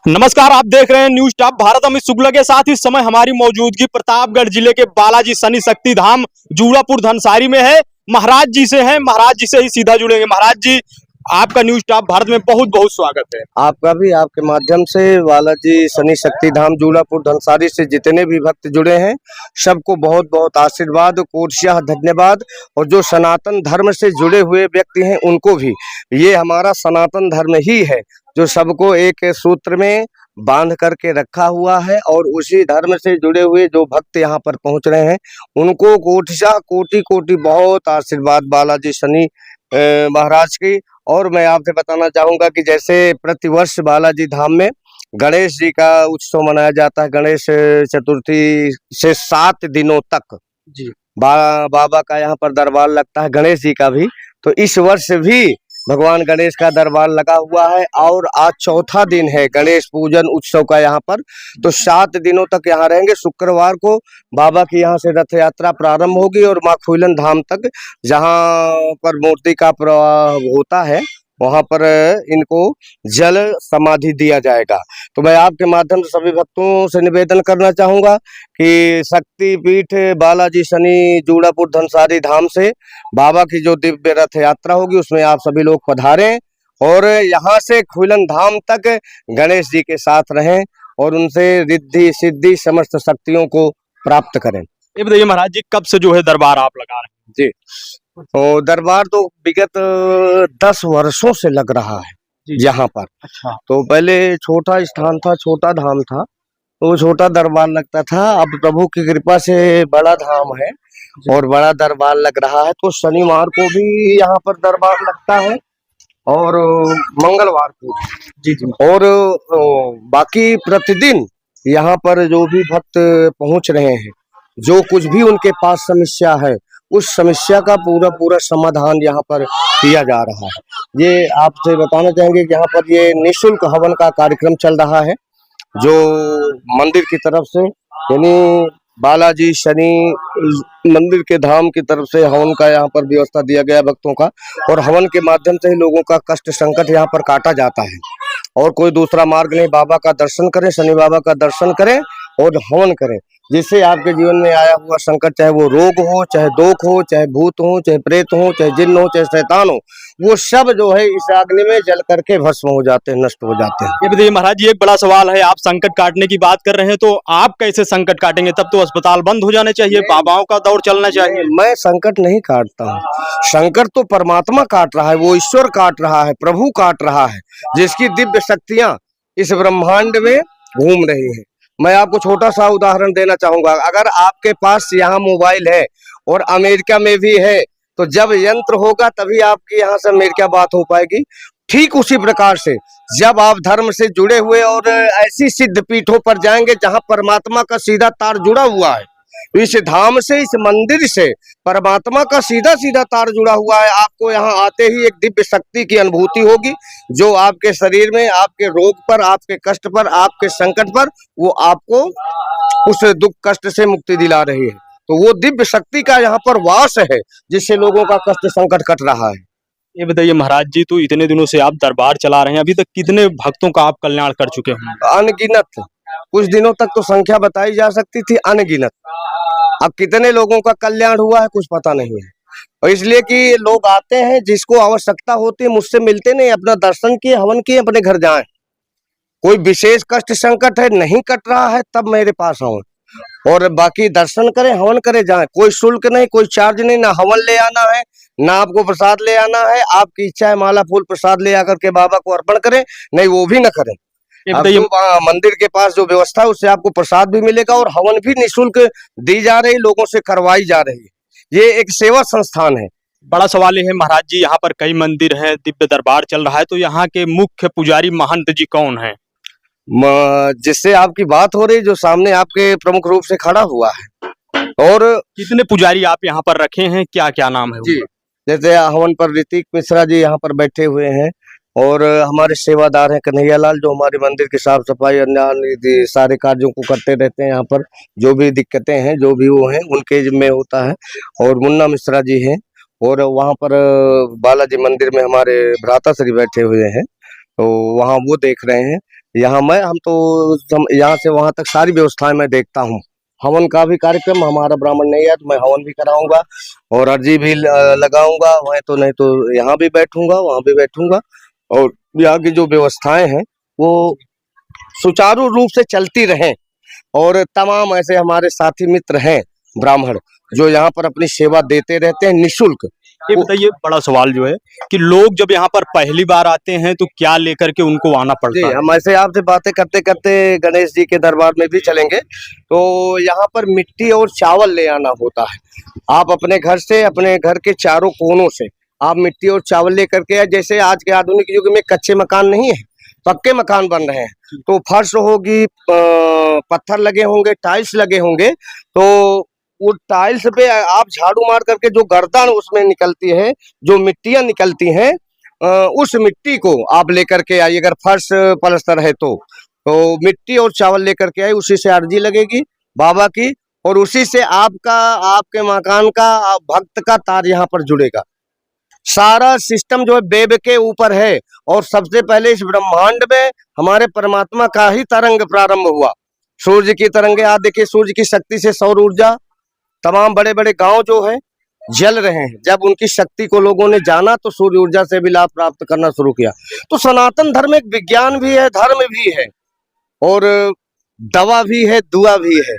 नमस्कार, आप देख रहे हैं न्यूज टॉप भारत। अमित शुक्ला के साथ इस समय हमारी मौजूदगी प्रतापगढ़ जिले के बालाजी शनि शक्ति धाम जूड़ापुर धनसारी में है। महाराज जी से हैं, महाराज जी से ही सीधा जुड़ेंगे। महाराज जी, आपका न्यूज टॉप भारत में बहुत बहुत स्वागत है। आपका भी, आपके माध्यम से बालाजी शनि शक्ति धाम जूड़ापुर धनसारी से जितने भी भक्त जुड़े हैं सबको बहुत बहुत आशीर्वाद, कोटि धन्यवाद। और जो सनातन धर्म से जुड़े हुए व्यक्ति हैं उनको भी, ये हमारा सनातन धर्म ही है जो सबको एक सूत्र में बांध करके रखा हुआ है। और उसी धर्म से जुड़े हुए जो भक्त यहाँ पर पहुँच रहे हैं उनको कोटि कोटि बहुत आशीर्वाद बालाजी शनि महाराज की। और मैं आपसे बताना चाहूंगा कि जैसे प्रतिवर्ष बालाजी धाम में गणेश जी का उत्सव मनाया जाता है। गणेश चतुर्थी से 7 दिनों तक जी बाबा का यहाँ पर दरबार लगता है, गणेश जी का भी। तो इस वर्ष भी भगवान गणेश का दरबार लगा हुआ है और आज चौथा दिन है गणेश पूजन उत्सव का यहाँ पर। तो 7 दिनों तक यहाँ रहेंगे। शुक्रवार को बाबा की यहाँ से रथ यात्रा प्रारंभ होगी और माँ खुलन धाम तक जहाँ पर मूर्ति का प्रवाह होता है वहां पर इनको जल समाधि दिया जाएगा। तो मैं आपके माध्यम से सभी भक्तों से निवेदन करना चाहूंगा कि शक्तिपीठ बालाजी शनि जूड़ापुर धनसारी धाम से बाबा की जो दिव्य रथ यात्रा होगी उसमें आप सभी लोग पधारें और यहाँ से खुलन धाम तक गणेश जी के साथ रहें और उनसे रिद्धि सिद्धि समस्त शक्तियों को प्राप्त करें। ये बताइए महाराज जी, कब से जो है दरबार आप लगा रहे हैं? जी, तो दरबार तो विगत 10 वर्षों से लग रहा है यहाँ पर। अच्छा। तो पहले छोटा स्थान था, छोटा धाम था, तो छोटा दरबार लगता था। अब प्रभु की कृपा से बड़ा धाम है और बड़ा दरबार लग रहा है। तो शनिवार को भी यहाँ पर दरबार लगता है और मंगलवार को जी जी। और बाकी प्रतिदिन यहाँ पर जो भी भक्त पहुँच रहे हैं, जो कुछ भी उनके पास समस्या है उस समस्या का पूरा पूरा समाधान यहाँ पर किया जा रहा है। ये आपसे बताना चाहेंगे कि यहाँ पर ये निःशुल्क हवन का कार्यक्रम चल रहा है जो मंदिर की तरफ से, यानी बालाजी शनि मंदिर के धाम की तरफ से हवन का यहाँ पर व्यवस्था दिया गया भक्तों का। और हवन के माध्यम से ही लोगों का कष्ट संकट यहाँ पर काटा जाता है और कोई दूसरा मार्ग नहीं। बाबा का दर्शन करें, शनि बाबा का दर्शन करें और हवन करें, जिससे आपके जीवन में आया हुआ संकट, चाहे वो रोग हो, चाहे दोख हो, चाहे भूत हो, चाहे प्रेत हो, चाहे जिन्न हो, चाहे शैतान हो, वो सब जो है इस अग्नि में जल करके भस्म हो जाते हैं, नष्ट हो जाते हैं। ये बताइए महाराज जी, एक बड़ा सवाल है, आप संकट काटने की बात कर रहे हैं तो आप कैसे संकट काटेंगे? तब तो अस्पताल बंद हो जाने चाहिए, बाबाओं का दौर चलना चाहिए। मैं संकट नहीं काटता हूँ, संकट तो परमात्मा काट रहा है, वो ईश्वर काट रहा है, प्रभु काट रहा है, जिसकी दिव्य शक्तियां इस ब्रह्मांड में घूम रही है। मैं आपको छोटा सा उदाहरण देना चाहूंगा। अगर आपके पास यहाँ मोबाइल है और अमेरिका में भी है, तो जब यंत्र होगा तभी आपकी यहाँ से अमेरिका बात हो पाएगी। ठीक उसी प्रकार से जब आप धर्म से जुड़े हुए और ऐसी सिद्ध पीठों पर जाएंगे जहाँ परमात्मा का सीधा तार जुड़ा हुआ है, इस धाम से, इस मंदिर से परमात्मा का सीधा सीधा तार जुड़ा हुआ है, आपको यहाँ आते ही एक दिव्य शक्ति की अनुभूति होगी जो आपके शरीर में, आपके रोग पर, आपके कष्ट पर, आपके संकट पर, वो आपको उस दुख कष्ट से मुक्ति दिला रही है। तो वो दिव्य शक्ति का यहाँ पर वास है जिससे लोगों का कष्ट संकट कट रहा है। ये बताइए महाराज जी, तो इतने दिनों से आप दरबार चला रहे हैं, अभी तक कितने भक्तों का आप कल्याण कर चुके हैं? अनगिनत, कुछ दिनों तक तो संख्या बताई जा सकती थी, अनगिनत। अब कितने लोगों का कल्याण हुआ है कुछ पता नहीं है। और इसलिए कि लोग आते हैं, जिसको आवश्यकता होती है मुझसे मिलते नहीं, अपना दर्शन किए, हवन किए, अपने घर जाएं। कोई विशेष कष्ट संकट है, नहीं कट रहा है, तब मेरे पास आओ और बाकी दर्शन करें, हवन करें, जाएं। कोई शुल्क नहीं, कोई चार्ज नहीं, ना हवन ले आना है, ना आपको प्रसाद ले आना है। आपकी इच्छा है माला फूल प्रसाद ले आकर के बाबा को अर्पण करें, नहीं वो भी ना करें। मंदिर के पास जो व्यवस्था है उससे आपको प्रसाद भी मिलेगा और हवन भी निःशुल्क दी जा रही, लोगों से करवाई जा रही है। ये एक सेवा संस्थान है। बड़ा सवाल ये है महाराज जी, यहाँ पर कई मंदिर हैं, दिव्य दरबार चल रहा है, तो यहाँ के मुख्य पुजारी महंत जी कौन हैं? जिससे आपकी बात हो रही, जो सामने आपके प्रमुख रूप से खड़ा हुआ है। और कितने पुजारी आप यहाँ पर रखे हैं, क्या क्या नाम है? जी, जैसे हवन पर ऋतिक मिश्रा जी यहाँ पर बैठे हुए हैं और हमारे सेवादार हैं कन्हैया लाल, जो हमारे मंदिर की साफ सफाई अन्य सारे कार्यों को करते रहते हैं। यहाँ पर जो भी दिक्कतें हैं, जो भी वो हैं, उनके जिम्मे होता है। और मुन्ना मिश्रा जी हैं और वहाँ पर बालाजी मंदिर में हमारे भ्राता श्री बैठे हुए हैं, तो वहाँ वो देख रहे हैं। यहाँ हम तो यहाँ से वहां तक सारी व्यवस्थाएं मैं देखता हूँ। हवन का भी कार्यक्रम, हमारा ब्राह्मण नहीं है तो मैं हवन भी कराऊंगा और अर्जी भी लगाऊंगा। वह तो नहीं तो यहाँ भी बैठूंगा, वहां भी बैठूंगा। और यहाँ की जो व्यवस्थाएं हैं वो सुचारू रूप से चलती रहें। और तमाम ऐसे हमारे साथी मित्र हैं ब्राह्मण जो यहाँ पर अपनी सेवा देते रहते हैं निःशुल्क। ये बताइए, बड़ा सवाल जो है कि लोग जब यहाँ पर पहली बार आते हैं तो क्या लेकर के उनको आना जी, पड़ता है? हम ऐसे आपसे बातें करते करते गणेश जी के दरबार में भी चलेंगे। तो यहाँ पर मिट्टी और चावल ले आना होता है। आप अपने घर से, अपने घर के चारों कोनों से आप मिट्टी और चावल लेकर के, जैसे आज के आधुनिक युग में कच्चे मकान नहीं है, पक्के मकान बन रहे हैं, तो फर्श होगी, पत्थर लगे होंगे, टाइल्स लगे होंगे, तो वो टाइल्स पे आप झाड़ू मार करके जो गर्दन उसमें निकलती है, जो मिट्टियां निकलती हैं, उस मिट्टी को आप लेकर के आइए। अगर फर्श पलस्तर है तो मिट्टी और चावल लेकर के आइए, उसी से अर्जी लगेगी बाबा की, और उसी से आपका, आपके मकान का, भक्त का तार यहाँ पर जुड़ेगा। सारा सिस्टम जो है वेब के ऊपर है। और सबसे पहले इस ब्रह्मांड में हमारे परमात्मा का ही तरंग प्रारंभ हुआ। सूर्य की तरंगे, आप देखिए सूर्य की शक्ति से सौर ऊर्जा, तमाम बड़े बड़े गांव जो है जल रहे हैं। जब उनकी शक्ति को लोगों ने जाना तो सूर्य ऊर्जा से भी लाभ प्राप्त करना शुरू किया। तो सनातन धर्म एक विज्ञान भी है, धर्म भी है, और दवा भी है, दुआ भी है।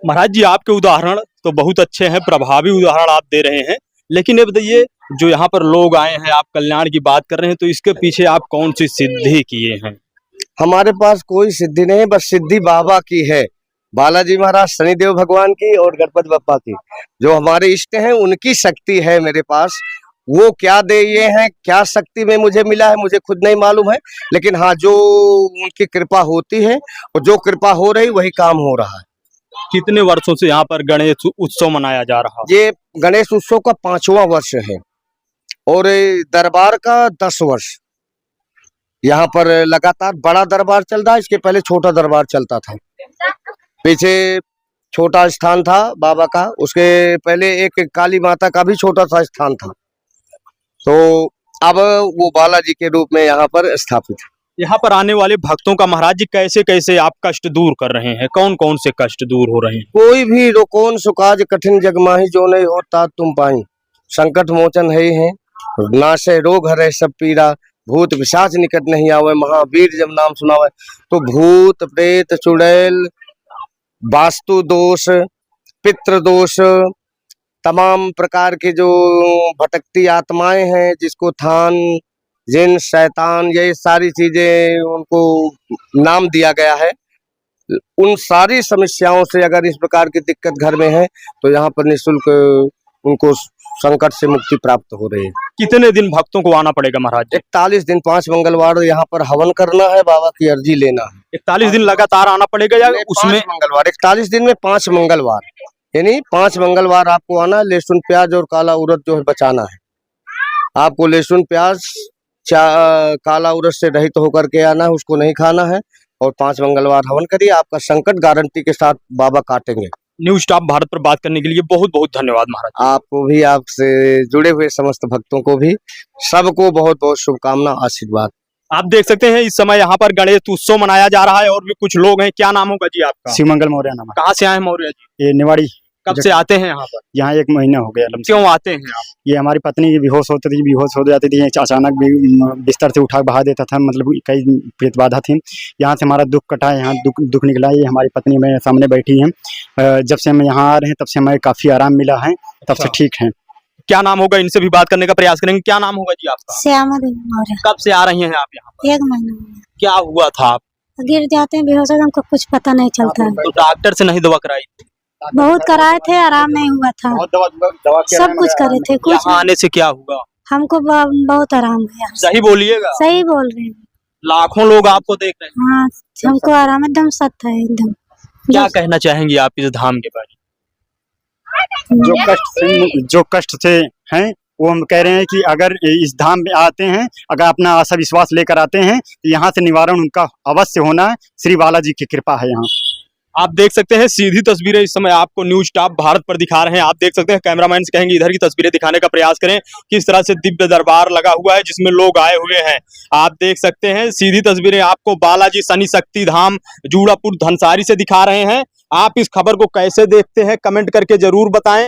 महाराज जी, आपके उदाहरण तो बहुत अच्छे हैं, प्रभावी उदाहरण आप दे रहे हैं, लेकिन ये बताइए, जो यहाँ पर लोग आए हैं, आप कल्याण की बात कर रहे हैं, तो इसके पीछे आप कौन सी सिद्धि किए हैं? हमारे पास कोई सिद्धि नहीं, बस सिद्धि बाबा की है, बालाजी महाराज, शनिदेव भगवान की और गणपति बप्पा की। जो हमारे इष्ट हैं उनकी शक्ति है मेरे पास। वो क्या दे ये हैं, क्या शक्ति में मुझे मिला है, मुझे खुद नहीं मालूम है, लेकिन हाँ, जो उनकी कृपा होती है और जो कृपा हो रही वही काम हो रहा है। कितने वर्षों से यहाँ पर गणेश उत्सव मनाया जा रहा है? ये गणेश उत्सव का 5वां वर्ष है और दरबार का 10 वर्ष। यहाँ पर लगातार बड़ा दरबार चल रहा है। इसके पहले छोटा दरबार चलता था, पीछे छोटा स्थान था बाबा का, उसके पहले एक काली माता का भी छोटा सा स्थान था, तो अब वो बालाजी के रूप में यहाँ पर स्थापित है। यहाँ पर आने वाले भक्तों का महाराज जी कैसे कैसे आप कष्ट दूर कर रहे हैं? कौन कौन से कष्ट दूर हो रहे हैं? कोई भी रोकोन सुकाज कठिन जग माही, जो नहीं होता तुम पाई। संकट मोचन है ही है, नाशे रोग हरे सब पीरा, भूत पिशाच निकट नहीं आवे, महावीर जब नाम सुनावे। तो भूत प्रेत चुड़ैल, वास्तु दोष, पितृ दोष, तमाम प्रकार के जो भटकती आत्माएं हैं, जिसको थान, जिन, शैतान, ये सारी चीजें उनको नाम दिया गया है, उन सारी समस्याओं से अगर इस प्रकार की दिक्कत घर में है तो यहाँ पर निःशुल्क उनको संकट से मुक्ति प्राप्त हो रही है। कितने दिन भक्तों को आना पड़ेगा महाराज जी? 41 दिन, 5 मंगलवार यहाँ पर हवन करना है, बाबा की अर्जी लेना है। 41 दिन लगातार आना पड़ेगा या उसमें? 5 मंगलवार, 41 दिन में 5 मंगलवार, यानी 5 मंगलवार आपको आना। लहसुन प्याज और काला उड़द जो है बचाना है आपको। लहसुन प्याज काला उड़द से रहित होकर के आना है, उसको नहीं खाना है, और 5 मंगलवार हवन करिए, आपका संकट गारंटी के साथ बाबा काटेंगे। न्यूज स्टाफ भारत पर बात करने के लिए बहुत बहुत धन्यवाद महाराज। आपको भी, आपसे जुड़े हुए समस्त भक्तों को भी, सबको बहुत बहुत शुभकामना, आशीर्वाद। आप देख सकते हैं इस समय यहाँ पर गणेश उत्सव मनाया जा रहा है और भी कुछ लोग हैं। क्या नाम होगा जी आपका? शिवमंगल मौर्य नाम है। कहाँ से आए हैं मौर्य जी? ये निवाड़ी। कब से आते हैं यहाँ पर? यहाँ 1 महीना हो गया। क्यों आते हैं आप? ये हमारी पत्नी बेहोश होती थी, बेहोश हो जाती थी, अचानक भी बिस्तर से उठा बहा देता था, मतलब कई प्रेत बाधा थी। यहाँ से हमारा दुख कटा, यहाँ दुख निकला। ये हमारी पत्नी मेरे सामने बैठी हैं। जब से हम यहाँ आ रहे हैं तब से हमें काफी आराम मिला है, तब से ठीक है। क्या नाम होगा? इनसे भी बात करने का प्रयास करेंगे। क्या नाम होगा जी आपका? श्यामा देवी मौर्य। कब से आ रही हैं आप यहाँ पर? 1 महीना हो गया। क्या हुआ था? आप गिर जाते हैं, बेहोश हो, हमको कुछ पता नहीं चलता है। तो डॉक्टर से नहीं दवा कराई? बहुत कराए थे, आराम नहीं हुआ था, सब कुछ करे थे, कुछ यहाँ आने से क्या हुआ? हमको बहुत आराम हुआ। सही बोलिएगा। सही बोल रहे हैं। लाखों लोग आपको देख रहे हैं। हाँ, हमको आराम एकदम सत्य है एकदम। क्या कहना चाहेंगी आप इस धाम के बारे जो कष्ट से हैं वो हम कह रहे हैं कि अगर इस धाम में आते हैं, अगर अपना आशा विश्वास लेकर आते हैं तो यहाँ से निवारण उनका अवश्य होना है। श्री बालाजी की कृपा है यहाँ। आप देख सकते हैं सीधी तस्वीरें इस समय आपको न्यूज स्टाफ भारत पर दिखा रहे हैं। आप देख सकते हैं कैमरामैन से कहेंगे इधर की तस्वीरें दिखाने का प्रयास करें। किस तरह से दिव्य दरबार लगा हुआ है जिसमें लोग आए हुए हैं। आप देख सकते हैं सीधी तस्वीरें आपको बालाजी शनि शक्ति धाम जूड़ापुर धनसारी से दिखा रहे हैं। आप इस खबर को कैसे देखते हैं कमेंट करके जरूर बताएं।